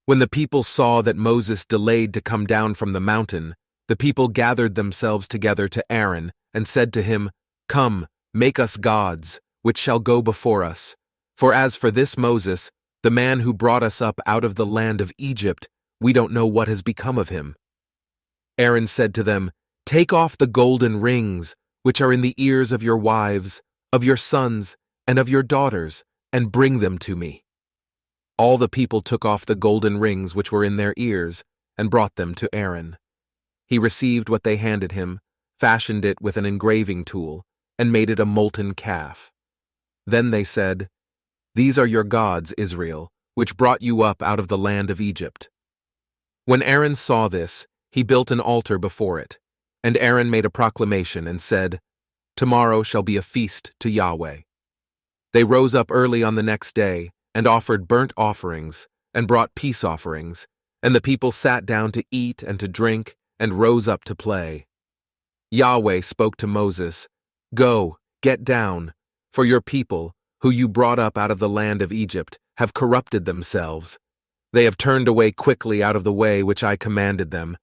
When the people saw that Moses delayed to come down from the mountain, the people gathered themselves together to Aaron and said to him, "Come, make us gods, which shall go before us. For as for this Moses, the man who brought us up out of the land of Egypt, we don't know what has become of him." Aaron said to them, "Take off the golden rings, which are in the ears of your wives, of your sons, and of your daughters, and bring them to me." All the people took off the golden rings which were in their ears, and brought them to Aaron. He received what they handed him, fashioned it with an engraving tool, and made it a molten calf. Then they said, "These are your gods, Israel, which brought you up out of the land of Egypt." When Aaron saw this, he built an altar before it, and Aaron made a proclamation and said, "Tomorrow shall be a feast to Yahweh." They rose up early on the next day, and offered burnt offerings, and brought peace offerings, and the people sat down to eat and to drink, and rose up to play. Yahweh spoke to Moses, "Go, get down, for your people, who you brought up out of the land of Egypt, have corrupted themselves. They have turned away quickly out of the way which I commanded them.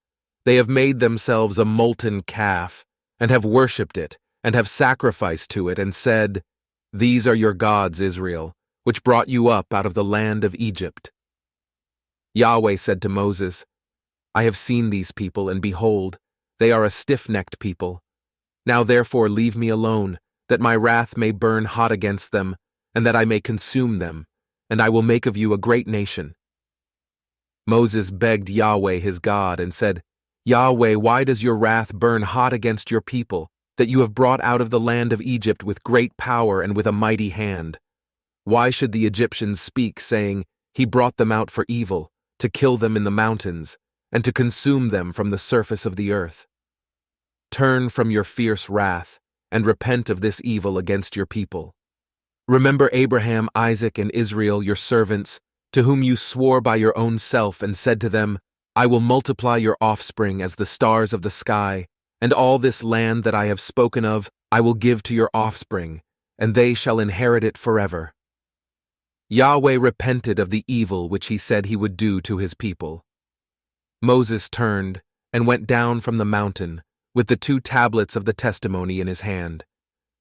They have made themselves a molten calf, and have worshipped it, and have sacrificed to it, and said, 'These are your gods, Israel, which brought you up out of the land of Egypt.'" Yahweh said to Moses, "I have seen these people, and behold, they are a stiff-necked people. Now therefore leave me alone, that my wrath may burn hot against them, and that I may consume them, and I will make of you a great nation." Moses begged Yahweh his God and said, "Yahweh, why does your wrath burn hot against your people, that you have brought out of the land of Egypt with great power and with a mighty hand? Why should the Egyptians speak, saying, 'He brought them out for evil, to kill them in the mountains, and to consume them from the surface of the earth?' Turn from your fierce wrath, and repent of this evil against your people. Remember Abraham, Isaac, and Israel, your servants, to whom you swore by your own self and said to them, 'I will multiply your offspring as the stars of the sky, and all this land that I have spoken of I will give to your offspring, and they shall inherit it forever.' Yahweh repented of the evil which he said he would do to his people. Moses turned and went down from the mountain with the 2 tablets of the testimony in his hand,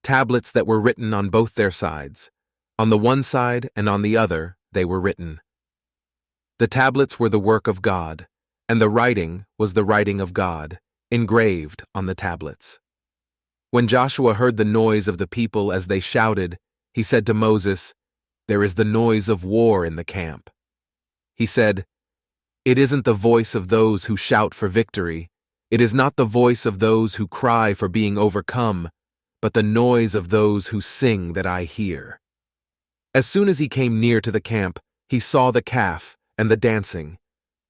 tablets that were written on both their sides. On the one side and on the other they were written. The tablets were the work of God, and the writing was the writing of God, engraved on the tablets. When Joshua heard the noise of the people as they shouted, he said to Moses, "There is the noise of war in the camp." He said, "It isn't the voice of those who shout for victory. It is not the voice of those who cry for being overcome, but the noise of those who sing that I hear." As soon as he came near to the camp, he saw the calf and the dancing.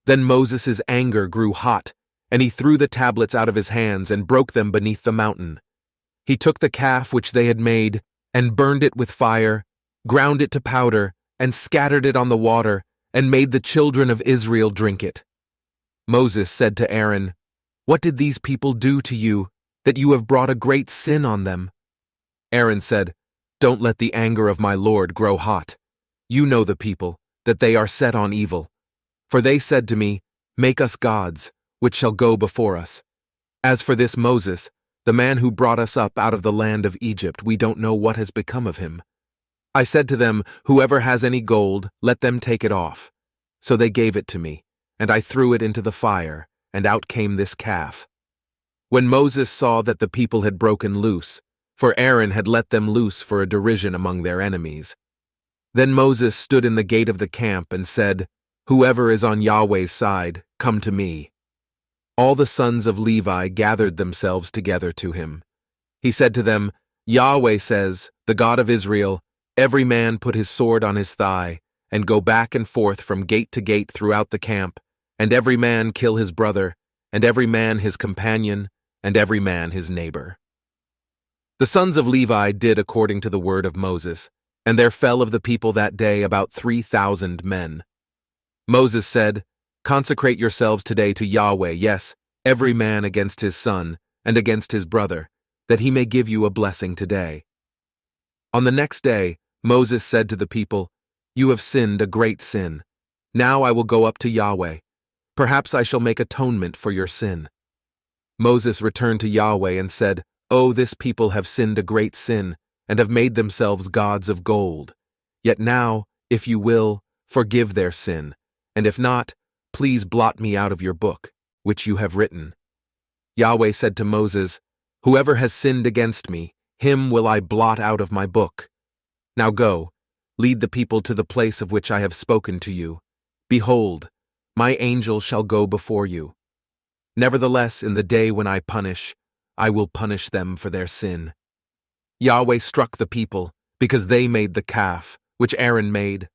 Then Moses' anger grew hot, and he threw the tablets out of his hands and broke them beneath the mountain. He took the calf which they had made, and burned it with fire, ground it to powder, and scattered it on the water, and made the children of Israel drink it. Moses said to Aaron, "What did these people do to you, that you have brought a great sin on them?" Aaron said, "Don't let the anger of my Lord grow hot. You know the people, that they are set on evil. For they said to me, 'Make us gods, which shall go before us.' As for this Moses, the man who brought us up out of the land of Egypt, we don't know what has become of him. I said to them, 'Whoever has any gold, let them take it off.' So they gave it to me, and I threw it into the fire, and out came this calf." When Moses saw that the people had broken loose, for Aaron had let them loose for a derision among their enemies, then Moses stood in the gate of the camp and said, "Whoever is on Yahweh's side, come to me." All the sons of Levi gathered themselves together to him. He said to them, "Yahweh says, the God of Israel, every man put his sword on his thigh, and go back and forth from gate to gate throughout the camp, and every man kill his brother, and every man his companion, and every man his neighbor." The sons of Levi did according to the word of Moses, and there fell of the people that day about 3,000 men. Moses said, "Consecrate yourselves today to Yahweh, yes, every man against his son, and against his brother, that he may give you a blessing today." On the next day, Moses said to the people, "You have sinned a great sin. Now I will go up to Yahweh. Perhaps I shall make atonement for your sin." Moses returned to Yahweh and said, "Oh, this people have sinned a great sin, and have made themselves gods of gold. Yet now, if you will, forgive their sin, and if not, please blot me out of your book, which you have written." Yahweh said to Moses, "Whoever has sinned against me, him will I blot out of my book. Now go, lead the people to the place of which I have spoken to you. Behold, my angel shall go before you. Nevertheless, in the day when I will punish them for their sin." Yahweh struck the people, because they made the calf, which Aaron made,